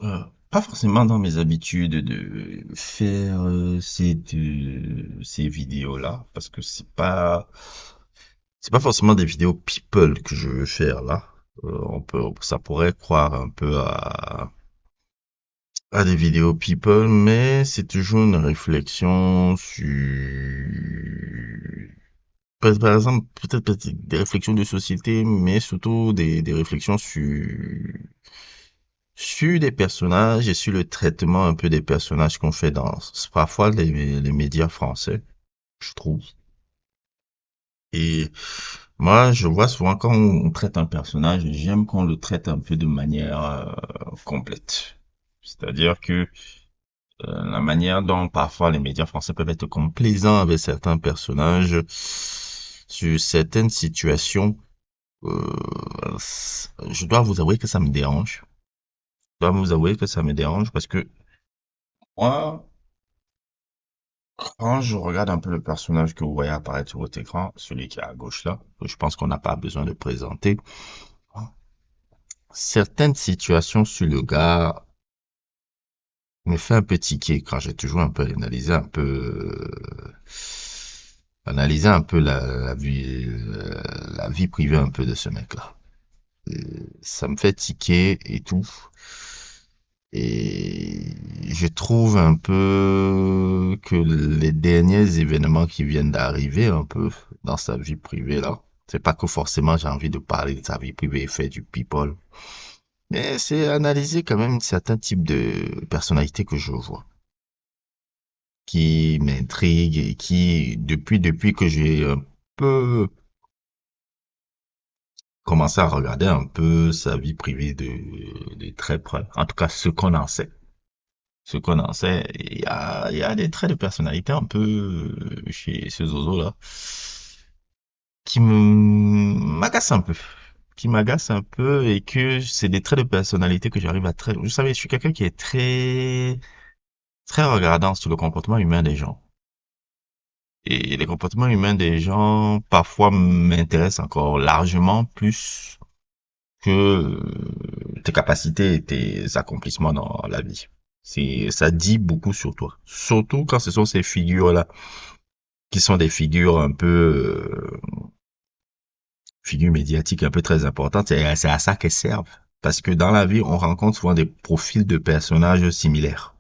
Pas forcément dans mes habitudes de faire ces vidéos-là, parce que c'est pas forcément des vidéos people que je veux faire là. Ça pourrait croire un peu à des vidéos people, mais c'est toujours une réflexion sur, par exemple, peut-être des réflexions de société, mais surtout des réflexions sur des personnages et sur le traitement un peu des personnages qu'on fait dans parfois les médias français, je trouve. Et moi, je vois souvent quand on traite un personnage, j'aime qu'on le traite un peu de manière complète. C'est-à-dire que la manière dont parfois les médias français peuvent être complaisants avec certains personnages sur certaines situations, je dois vous avouer que ça me dérange. Je dois vous avouer que ça me dérange parce que moi, quand je regarde un peu le personnage que vous voyez apparaître sur votre écran, celui qui est à gauche là, que je pense qu'on n'a pas besoin de présenter, certaines situations sur le gars me fait un peu tiquer quand j'ai toujours un peu analysé un peu la vie privée un peu de ce mec-là. Ça me fait tiquer et tout. Et je trouve un peu que les derniers événements qui viennent d'arriver un peu dans sa vie privée là, c'est pas que forcément j'ai envie de parler de sa vie privée et faire du people, mais c'est analyser quand même certains types de personnalités que je vois, qui m'intriguent et qui, depuis que j'ai un peu commencé à regarder un peu sa vie privée de très près, en tout cas ce qu'on en sait, il y a des traits de personnalité un peu chez ce Zozo-là qui m'agacent un peu. Qui m'agacent un peu et que c'est des traits de personnalité que j'arrive à très... Vous savez, je suis quelqu'un qui est très regardant sur le comportement humain des gens. Et les comportements humains des gens, parfois, m'intéressent encore largement plus que tes capacités et tes accomplissements dans la vie. Ça dit beaucoup sur toi. Surtout quand ce sont ces figures-là, qui sont des figures un peu, figures médiatiques un peu très importantes. C'est à ça qu'elles servent. Parce que dans la vie, on rencontre souvent des profils de personnages similaires.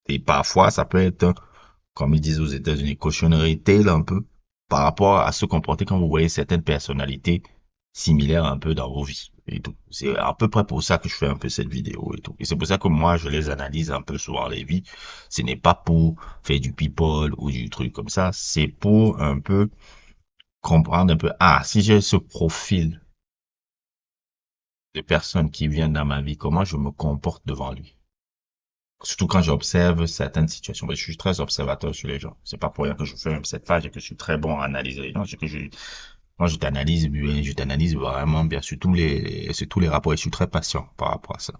Et parfois, ça peut être, comme ils disent aux États-Unis, cochonnerie tale un peu, par rapport à se comporter quand vous voyez certaines personnalités similaires un peu dans vos vies et tout. C'est à peu près pour ça que je fais un peu cette vidéo et tout. Et c'est pour ça que moi, je les analyse un peu souvent les vies. Ce n'est pas pour faire du people ou du truc comme ça. C'est pour un peu comprendre un peu, ah, si j'ai ce profil de personne qui vient dans ma vie, comment je me comporte devant lui. Surtout quand j'observe certaines situations. Je suis très observateur sur les gens. C'est pas pour rien que je fais cette page et que je suis très bon à analyser les gens. C'est que moi, je t'analyse vraiment bien sur tous les rapports et je suis très patient par rapport à ça.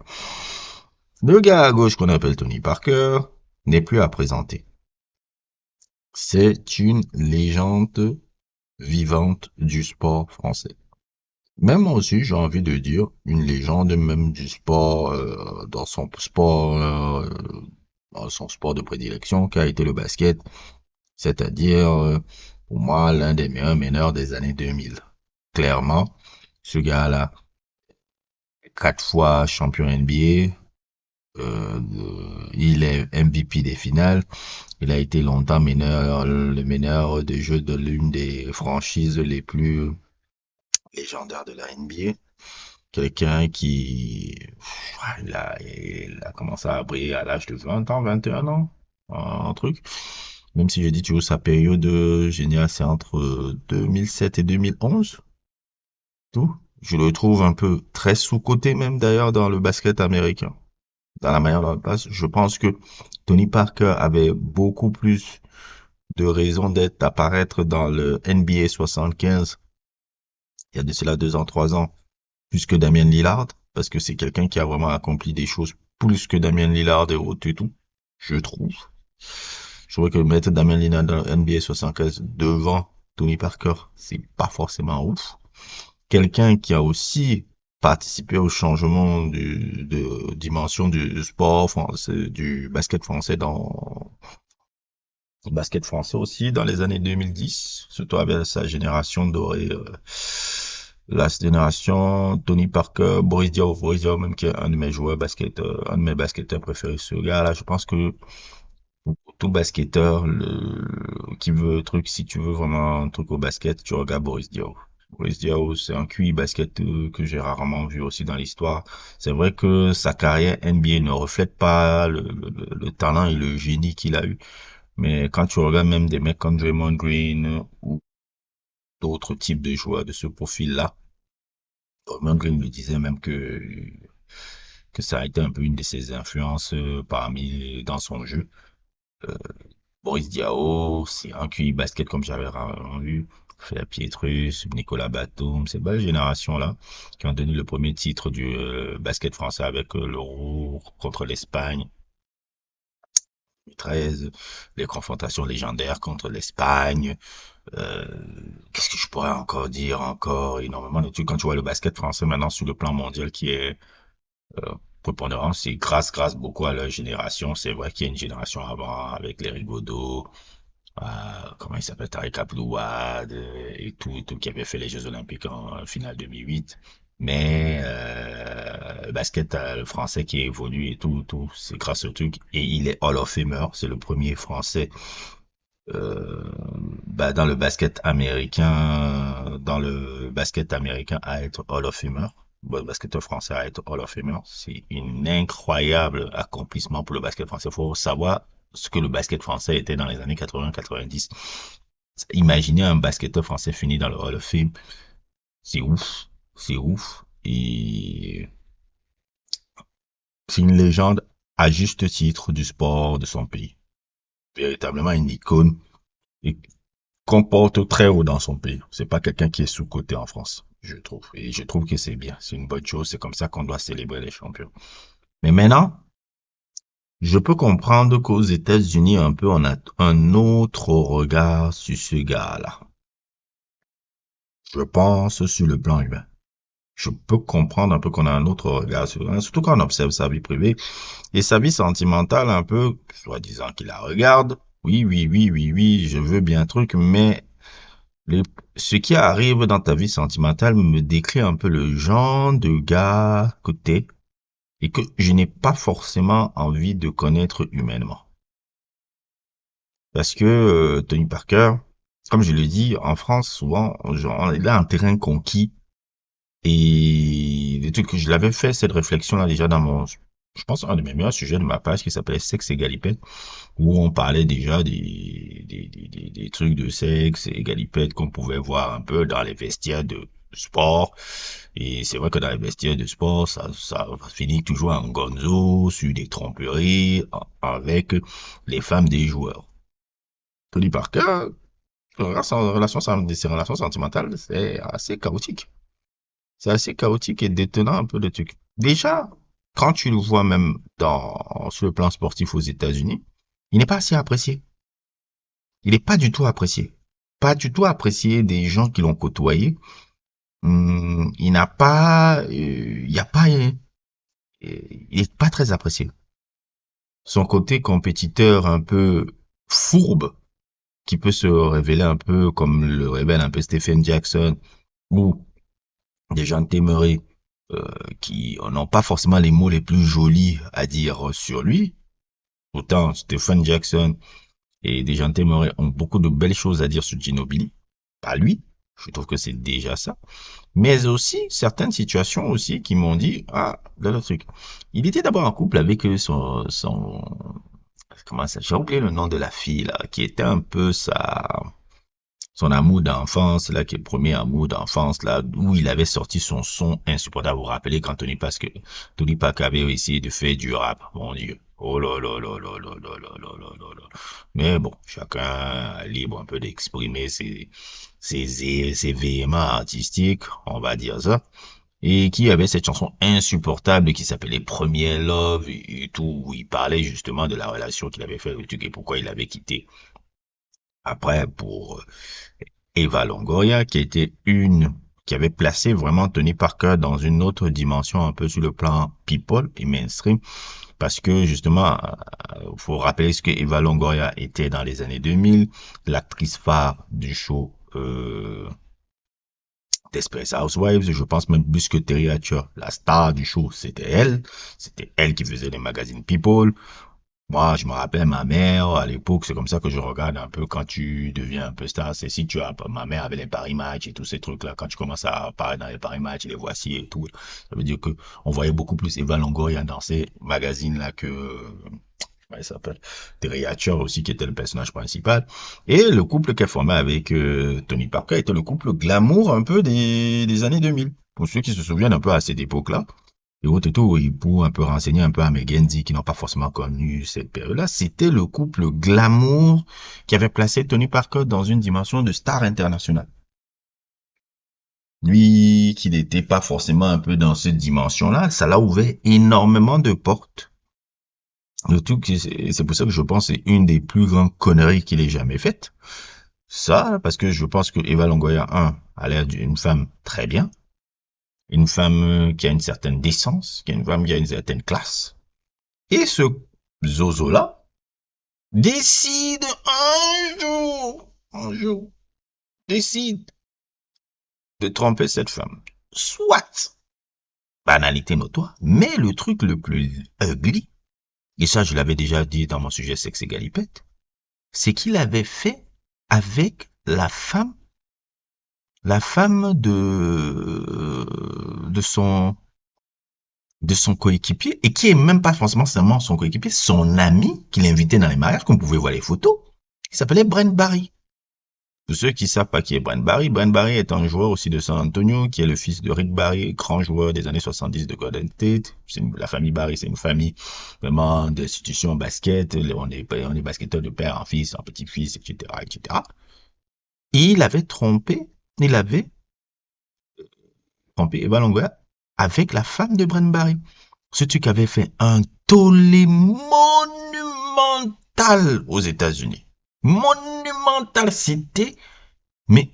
Le gars à gauche qu'on appelle Tony Parker n'est plus à présenter. C'est une légende vivante du sport français. Même aussi, j'ai envie de dire, une légende même du sport, dans son sport de prédilection, qui a été le basket, c'est-à-dire, pour moi, l'un des meilleurs meneurs des années 2000. Clairement, ce gars-là, 4 fois champion NBA, il est MVP des finales, il a été longtemps le meneur de jeu de l'une des franchises les plus légendaires de la NBA. Quelqu'un qui, il a commencé à briller à l'âge de 20 ans, 21 ans, un truc. Même si je dis toujours sa période géniale, c'est entre 2007 et 2011, tout. Je le trouve un peu très sous-coté même d'ailleurs dans le basket américain. Dans la manière dont il passe, je pense que Tony Parker avait beaucoup plus de raisons d'être, d'apparaître dans le NBA 75, il y a de cela 2 ans, 3 ans, plus que Damien Lillard, parce que c'est quelqu'un qui a vraiment accompli des choses plus que Damien Lillard et autres et tout, je trouve. Je trouvais que mettre Damien Lillard dans le NBA 75 devant Tony Parker, c'est pas forcément ouf. Quelqu'un qui a aussi participé au changement de dimension du sport français, du basket français le basket français aussi dans les années 2010, surtout avec sa génération dorée, la génération Tony Parker, Boris Diaw même qui est un de mes joueurs basket, un de mes basketteurs préférés. Ce gars-là, je pense que pour tout basketteur qui veut un truc, si tu veux vraiment un truc au basket, tu regardes Boris Diaw. Boris Diaw, c'est un QI basket que j'ai rarement vu aussi dans l'histoire. C'est vrai que sa carrière NBA ne reflète pas le talent et le génie qu'il a eu. Mais quand tu regardes même des mecs comme Draymond Green ou d'autres types de joueurs de ce profil-là, Draymond Green me disait même que ça a été un peu une de ses influences parmi dans son jeu. Euh, Boris Diaw, c'est un QI basket comme j'avais rarement vu. Fela Pietrus, Nicolas Batum, ces belles générations-là qui ont donné le premier titre du basket français avec l'Euro contre l'Espagne. 13, les confrontations légendaires contre l'Espagne. Euh, Qu'est-ce que je pourrais encore dire? Encore énormément de trucs. Quand tu vois le basket français maintenant sur le plan mondial qui est euh, prépondérant, c'est grâce beaucoup à leur génération. C'est vrai qu'il y a une génération avant avec les Rigaudot, comment il s'appelle, Tariq Abdouad et tout, qui avait fait les Jeux Olympiques en finale 2008. Mais le basket le français qui évolue et tout, c'est grâce au truc. Et il est Hall of Famer, c'est le premier français euh, dans le basket américain, à être Hall of Famer. Bon, le basketteur français à être Hall of Famer, c'est un incroyable accomplissement pour le basket français. Il faut savoir ce que le basket français était dans les années 80-90. Imaginez un basketteur français fini dans le Hall of Fame, c'est ouf, c'est ouf. Et c'est une légende à juste titre du sport de son pays. Véritablement une icône et comporte très haut dans son pays. C'est pas quelqu'un qui est sous-coté en France, je trouve. Et je trouve que c'est bien. C'est une bonne chose. C'est comme ça qu'on doit célébrer les champions. Mais maintenant, je peux comprendre qu'aux États-Unis, un peu, on a un autre regard sur ce gars-là. Je pense sur le plan humain. Je peux comprendre un peu qu'on a un autre regard sur, hein, surtout quand on observe sa vie privée et sa vie sentimentale un peu, soi-disant qu'il la regarde. Oui, oui, oui, oui, oui, je veux bien un truc, mais Les- ce qui arrive dans ta vie sentimentale me décrit un peu le genre de gars que t'es et que je n'ai pas forcément envie de connaître humainement. Parce que Tony Parker, comme je le dis, en France, souvent, genre, il a un terrain conquis et des trucs que je l'avais fait, cette réflexion-là déjà dans je pense, un de mes meilleurs sujets de ma page qui s'appelait Sexe Égalipède, où on parlait déjà des trucs de sexe et galipette qu'on pouvait voir un peu dans les vestiaires de sport. Et c'est vrai que dans les vestiaires de sport, ça finit toujours en gonzo, sur des tromperies, avec les femmes des joueurs. Tony Parker, ses relations sentimentales, c'est assez chaotique. C'est assez chaotique et détenant un peu de trucs. Déjà, quand tu le vois même sur le plan sportif aux États-Unis, il n'est pas assez apprécié. Il n'est pas du tout apprécié. Pas du tout apprécié des gens qui l'ont côtoyé. Il n'a pas, il y a pas, il est pas très apprécié. Son côté compétiteur un peu fourbe, qui peut se révéler un peu comme le révèle un peu Stephen Jackson ou des gens téméraires qui n'ont pas forcément les mots les plus jolis à dire sur lui. Autant Stephen Jackson et Dejounte Murray ont beaucoup de belles choses à dire sur Ginobili. Pas lui. Je trouve que c'est déjà ça. Mais aussi certaines situations aussi qui m'ont dit, ah, le truc. Il était d'abord en couple avec comment ça, j'ai oublié le nom de la fille, là, qui était un peu son amour d'enfance, là, qui est le premier amour d'enfance, là, où il avait sorti son son insupportable. Vous vous rappelez quand Tony Parker avait essayé de faire du rap, mon Dieu. Oh là là là là là là là là là là là. Mais bon, chacun est libre un peu d'exprimer ses véhéments artistiques, on va dire ça. Et qui avait cette chanson insupportable qui s'appelait Premier Love et tout, où il parlait justement de la relation qu'il avait fait avec Tuck et pourquoi il avait quitté après pour Eva Longoria, qui était une qui avait placé vraiment Tony Parker dans une autre dimension un peu sur le plan people et mainstream, parce que justement, faut rappeler ce que Eva Longoria était dans les années 2000, l'actrice phare du show Desperate Housewives. Je pense même plus que Terry Hatcher, la star du show, c'était elle qui faisait les magazines People. Moi, je me rappelle ma mère, à l'époque, c'est comme ça que je regarde un peu quand tu deviens un peu star. C'est si tu as, ma mère avait les paris match et tous ces trucs-là, quand tu commences à apparaître dans les paris match, les voici et tout. Ça veut dire que on voyait beaucoup plus Eva Longoria dans ces magazines-là que, comment il s'appelle? Terry Hatcher aussi, qui était le personnage principal. Et le couple qu'elle formait avec Tony Parker était le couple glamour un peu des années 2000. Pour ceux qui se souviennent un peu à cette époque-là. Et autres et tout, et pour un peu renseigner un peu à mes Genzi qui n'ont pas forcément connu cette période-là, c'était le couple glamour qui avait placé Tony Parker dans une dimension de star internationale. Lui, qui n'était pas forcément un peu dans cette dimension-là, ça l'a ouvert énormément de portes. Le truc, c'est pour ça que je pense que c'est une des plus grandes conneries qu'il ait jamais faites. Ça, parce que je pense que Eva Longoria, a l'air d'une femme très bien. Une femme qui a une certaine décence, qui a une femme qui a une certaine classe. Et ce Zozo-là décide un jour, décide de tromper cette femme. Soit, banalité notoire, mais le truc le plus ugly, et ça je l'avais déjà dit dans mon sujet sexe et galipette, c'est qu'il avait fait avec la femme de son coéquipier, et qui est même pas forcément seulement son coéquipier, son ami, qu'il invitait dans les mariages, qu'on pouvait voir les photos, il s'appelait Brent Barry. Pour ceux qui savent pas qui est Brent Barry est un joueur aussi de San Antonio, qui est le fils de Rick Barry, grand joueur des années 70 de Golden State. La famille Barry, c'est une famille vraiment d'institutions basket, on est basketteurs de père en fils, en petit-fils, etc., etc. Et il avait trompé Eva Longoria avec la femme de Brent Barry. Ce truc avait fait un tollé monumental aux États-Unis. Monumental, c'était, mais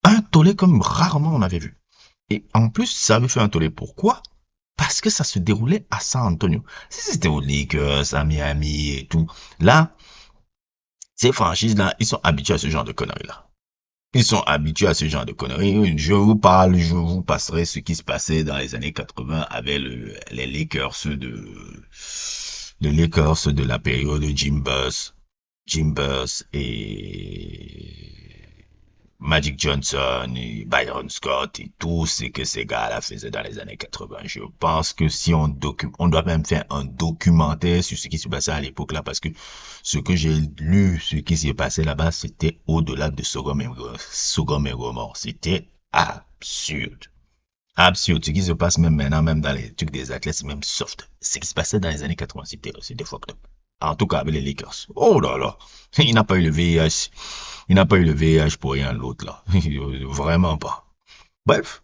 un tollé comme rarement on avait vu. Et en plus, ça avait fait un tollé. Pourquoi? Parce que ça se déroulait à San Antonio. Si c'était aux Lakers, à Miami et tout, là, ces franchises-là, ils sont habitués à ce genre de conneries-là. Ils sont habitués à ce genre de conneries. Je vous passerai ce qui se passait dans les années 80 avec les Lakers de la période de Jim Buss et Magic Johnson et Byron Scott et tout ce que ces gars-là faisaient dans les années 80. Je pense que si on doit même faire un documentaire sur ce qui se passait à l'époque là, parce que ce que j'ai lu, ce qui s'est passé là-bas, c'était au-delà de Sodome et Gomorrhe. C'était absurde. Absurde. Ce qui se passe même maintenant, même dans les trucs des athlètes, c'est même soft. Ce qui se passait dans les années 80, c'était fucked up. En tout cas, avec les Lakers. Oh là là. Il n'a pas eu le VIH. Il n'a pas eu le VIH pour rien l'autre là. Vraiment pas. Bref.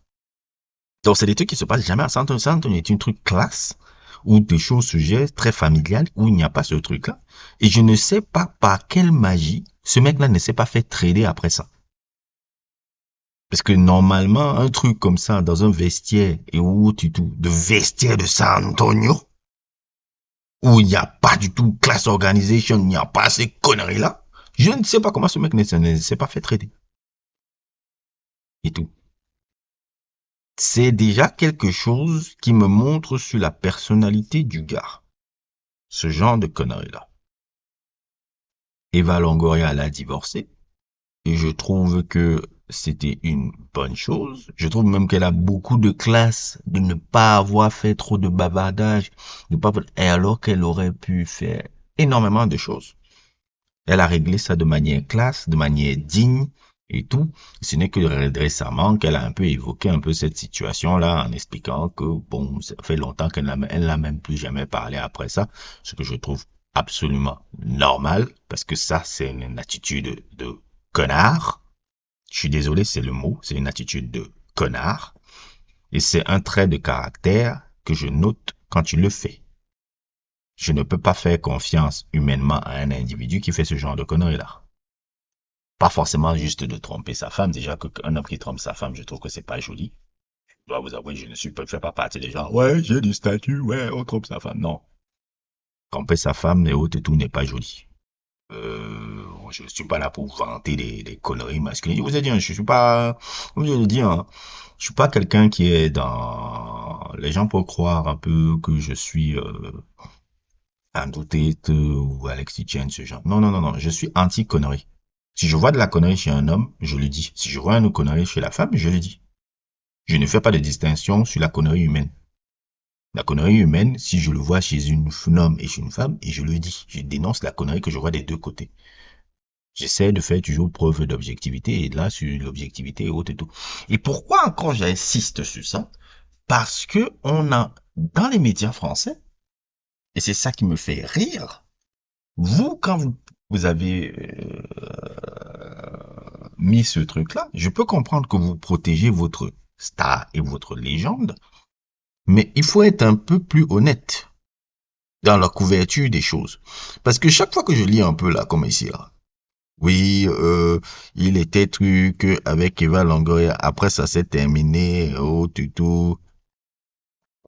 Donc c'est des trucs qui se passent jamais à San Antonio. San Antonio est une truc classe où des choses se gèrent très familiales, où il n'y a pas ce truc-là. Et je ne sais pas par quelle magie ce mec-là ne s'est pas fait trader après ça. Parce que normalement, un truc comme ça dans un vestiaire et où tu tout, de vestiaire de San Antonio, où il n'y a pas du tout class organization, il n'y a pas ces conneries-là, je ne sais pas comment ce mec ne s'est pas fait trader. Et tout. C'est déjà quelque chose qui me montre sur la personnalité du gars. Ce genre de conneries-là. Eva Longoria l'a divorcé. Et je trouve que c'était une bonne chose. Je trouve même qu'elle a beaucoup de classe de ne pas avoir fait trop de bavardage, alors qu'elle aurait pu faire énormément de choses. Elle a réglé ça de manière classe, de manière digne et tout. Ce n'est que récemment qu'elle a un peu évoqué un peu cette situation-là en expliquant que bon, ça fait longtemps qu'elle n'a même plus jamais parlé après ça, ce que je trouve absolument normal parce que ça, c'est une attitude de connard. Je suis désolé, c'est le mot, c'est une attitude de connard. Et c'est un trait de caractère que je note quand tu le fais. Je ne peux pas faire confiance humainement à un individu qui fait ce genre de conneries-là. Pas forcément juste de tromper sa femme. Déjà qu'un homme qui trompe sa femme, je trouve que c'est pas joli. Je dois vous avouer, je ne suis pas, fais pas partie des gens. Ouais, j'ai du statut, ouais, on trompe sa femme. Non. Tromper sa femme et autres et tout n'est pas joli. Je ne suis pas là pour vanter des conneries masculines. Je vous ai dit, hein, je suis pas, comme je le dis, hein, je suis pas quelqu'un qui est dans, les gens peuvent croire un peu que je suis, Andrew Tate ou Alexis Chen, ce genre. Non, non, non, non, je suis anti-connerie. Si je vois de la connerie chez un homme, je le dis. Si je vois une connerie chez la femme, je le dis. Je ne fais pas de distinction sur la connerie humaine. La connerie humaine, si je le vois chez un homme et chez une femme, et je le dis, je dénonce la connerie que je vois des deux côtés. J'essaie de faire toujours preuve d'objectivité et là, sur l'objectivité et autres et tout. Et pourquoi encore j'insiste sur ça? Parce que on a, dans les médias français, et c'est ça qui me fait rire, vous, quand vous avez mis ce truc-là, je peux comprendre que vous protégez votre star et votre légende, mais il faut être un peu plus honnête dans la couverture des choses. Parce que chaque fois que je lis un peu là, comme ici, là, oui, il était truc avec Eva Longoria, après ça s'est terminé, oh, tuto,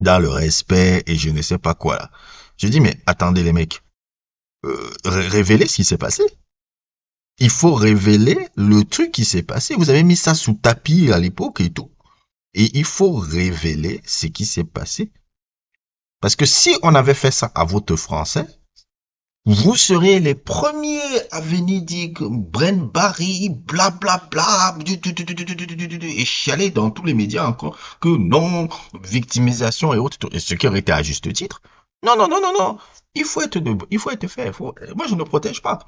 dans le respect et je ne sais pas quoi là. Je dis, mais attendez les mecs, révélez ce qui s'est passé. Il faut révéler le truc qui s'est passé. Vous avez mis ça sous tapis à l'époque et tout. Et il faut révéler ce qui s'est passé. Parce que si on avait fait ça à votre français, vous seriez les premiers à venir dire que Brent Barry, blablabla, et chialer dans tous les médias encore que non, victimisation et autres, et ce qui aurait été à juste titre. Non, non, non, non, non. Il faut être fait. Moi, je ne protège pas.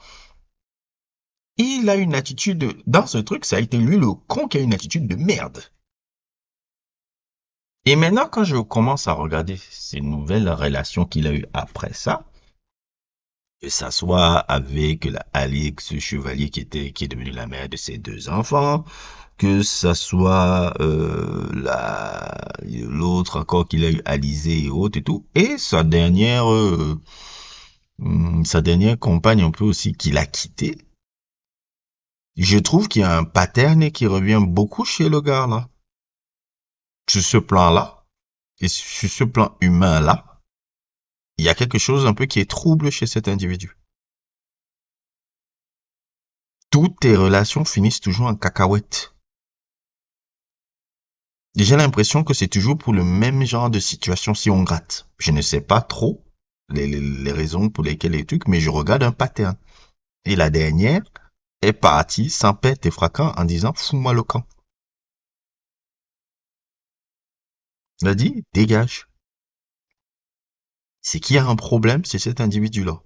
Il a une attitude, dans ce truc, ça a été lui le con qui a une attitude de merde. Et maintenant, quand je commence à regarder ces nouvelles relations qu'il a eues après ça, que ça soit avec la Alix Chevalier qui est devenue la mère de ses deux enfants, que ça soit l'autre encore qu'il a eu Alizé et autres et tout, et sa dernière compagne un peu aussi qu'il a quittée. Je trouve qu'il y a un pattern qui revient beaucoup chez le gars là. Sur ce plan-là, et sur ce plan humain-là, il y a quelque chose un peu qui est trouble chez cet individu. Toutes tes relations finissent toujours en cacahuète. J'ai l'impression que c'est toujours pour le même genre de situation si on gratte. Je ne sais pas trop les raisons pour lesquelles les trucs, mais je regarde un pattern. Et la dernière est partie sans pète et fracas en disant fous-moi le camp. Elle a dit dégage. C'est qu'il y a un problème, c'est cet individu-là.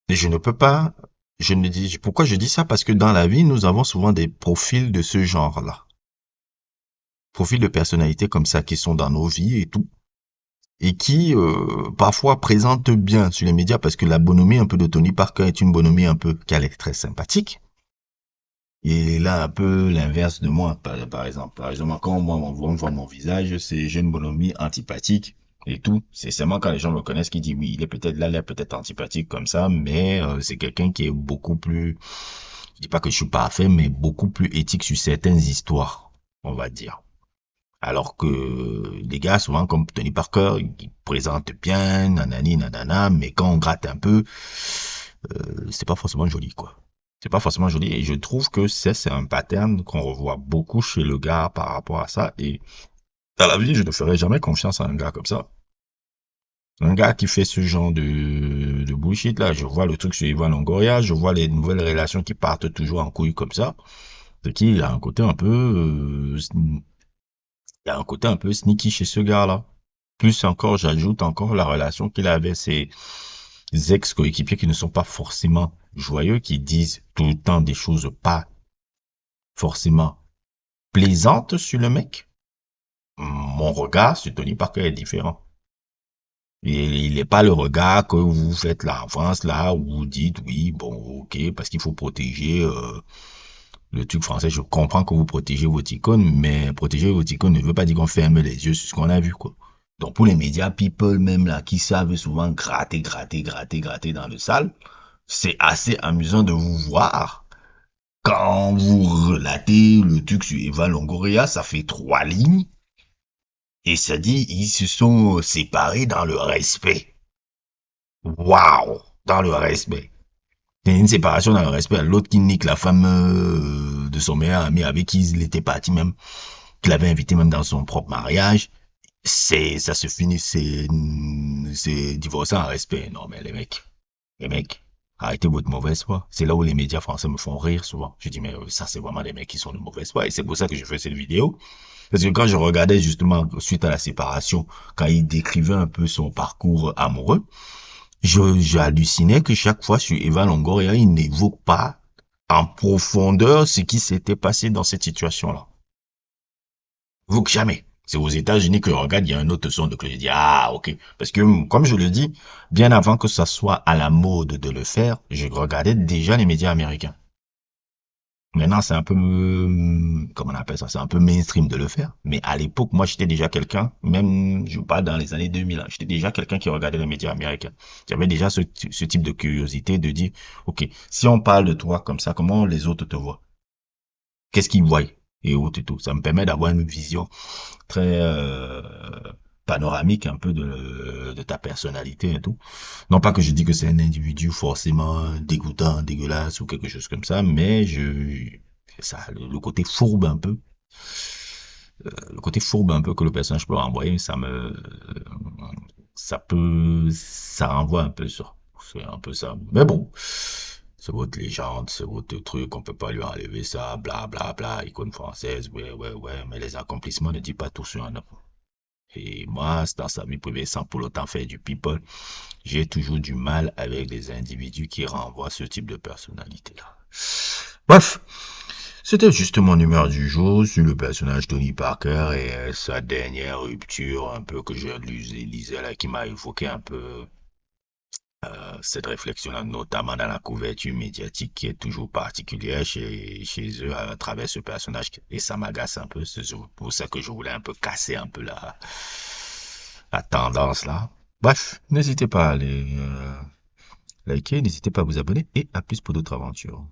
Et je ne peux pas, je ne dis, pourquoi je dis ça? Parce que dans la vie, nous avons souvent des profils de ce genre-là. Profils de personnalités comme ça qui sont dans nos vies et tout. Et qui, parfois présentent bien sur les médias parce que la bonhomie un peu de Tony Parker est une bonhomie un peu qu'elle est très sympathique. Et là, un peu l'inverse de moi, par exemple. Par exemple, quand moi, on voit mon visage, c'est j'ai une bonhomie antipathique et tout. C'est seulement quand les gens me connaissent qu'ils disent oui, il est peut-être là, il est peut-être antipathique comme ça, mais c'est quelqu'un qui est beaucoup plus, je dis pas que je suis parfait, mais beaucoup plus éthique sur certaines histoires, on va dire. Alors que les gars, souvent comme Tony Parker, ils présentent bien, nanani, nanana, mais quand on gratte un peu, c'est pas forcément joli, quoi. C'est pas forcément joli et je trouve que c'est un pattern qu'on revoit beaucoup chez le gars par rapport à ça et dans la vie, je ne ferai jamais confiance à un gars comme ça. Un gars qui fait ce genre de bullshit là, je vois le truc sur Eva Longoria, je vois les nouvelles relations qui partent toujours en couille comme ça. C'est qu'il a un côté un peu, il y a un côté un peu sneaky chez ce gars-là. Plus encore, j'ajoute encore la relation qu'il a avec ses ex-coéquipiers qui ne sont pas forcément joyeux, qui disent tout le temps des choses pas forcément plaisantes sur le mec. Mon regard sur Tony Parker est différent. Et il n'est pas le regard que vous faites là en France, là, où vous dites oui, bon, ok, parce qu'il faut protéger le truc français. Je comprends que vous protégez votre icône, mais protéger votre icône ne veut pas dire qu'on ferme les yeux sur ce qu'on a vu, quoi. Donc pour les médias people même là, qui savent souvent gratter, gratter, gratter, gratter dans le sale, C'est assez amusant de vous voir. Quand vous relatez le truc sur Eva Longoria, ça fait 3 lignes. Et ça dit, ils se sont séparés dans le respect. Waouh! Dans le respect. Il y a une séparation dans le respect. L'autre qui nique la femme de son meilleur ami avec qui il était parti même, qu'il avait invité même dans son propre mariage. Ça se finit, c'est divorcer en respect. Non, mais les mecs, arrêtez votre mauvaise foi. C'est là où les médias français me font rire souvent. Je dis, mais ça, c'est vraiment des mecs qui sont de mauvaise foi. Et c'est pour ça que je fais cette vidéo. Parce que quand je regardais justement, suite à la séparation, quand il décrivait un peu son parcours amoureux, j'hallucinais que chaque fois sur Eva Longoria, il n'évoque pas en profondeur ce qui s'était passé dans cette situation-là. Évoque jamais. C'est aux États-Unis que je regarde, il y a un autre son de que je dis, ah, ok. Parce que, comme je le dis, bien avant que ça soit à la mode de le faire, je regardais déjà les médias américains. Maintenant, c'est un peu, comment on appelle ça, c'est un peu mainstream de le faire. Mais à l'époque, moi, j'étais déjà quelqu'un, même, je parle dans les années 2000, hein, j'étais déjà quelqu'un qui regardait les médias américains. J'avais déjà ce type de curiosité de dire, OK, si on parle de toi comme ça, comment les autres te voient? Qu'est-ce qu'ils voient? Et autres et tout. Ça me permet d'avoir une vision très panoramique un peu de ta personnalité et tout. Non pas que je dis que c'est un individu forcément dégoûtant, dégueulasse ou quelque chose comme ça, mais ça, le côté fourbe un peu, le côté fourbe un peu que le personnage peut renvoyer, ça renvoie un peu sur, c'est un peu ça. Mais bon, c'est votre légende, c'est votre truc, on peut pas lui enlever ça, bla bla bla, icône française, ouais ouais ouais, mais les accomplissements ne disent pas tout sur un homme. Et moi, dans sa vie privée, sans pour autant faire du people, j'ai toujours du mal avec des individus qui renvoient ce type de personnalité-là. Bref, c'était juste mon humeur du jour sur le personnage Tony Parker et sa dernière rupture, un peu que je lisais là, qui m'a évoqué un peu cette réflexion-là, notamment dans la couverture médiatique qui est toujours particulière chez eux à travers ce personnage. Et ça m'agace un peu, c'est pour ça que je voulais un peu casser un peu la tendance là. Bref, n'hésitez pas à aller liker, n'hésitez pas à vous abonner et à plus pour d'autres aventures.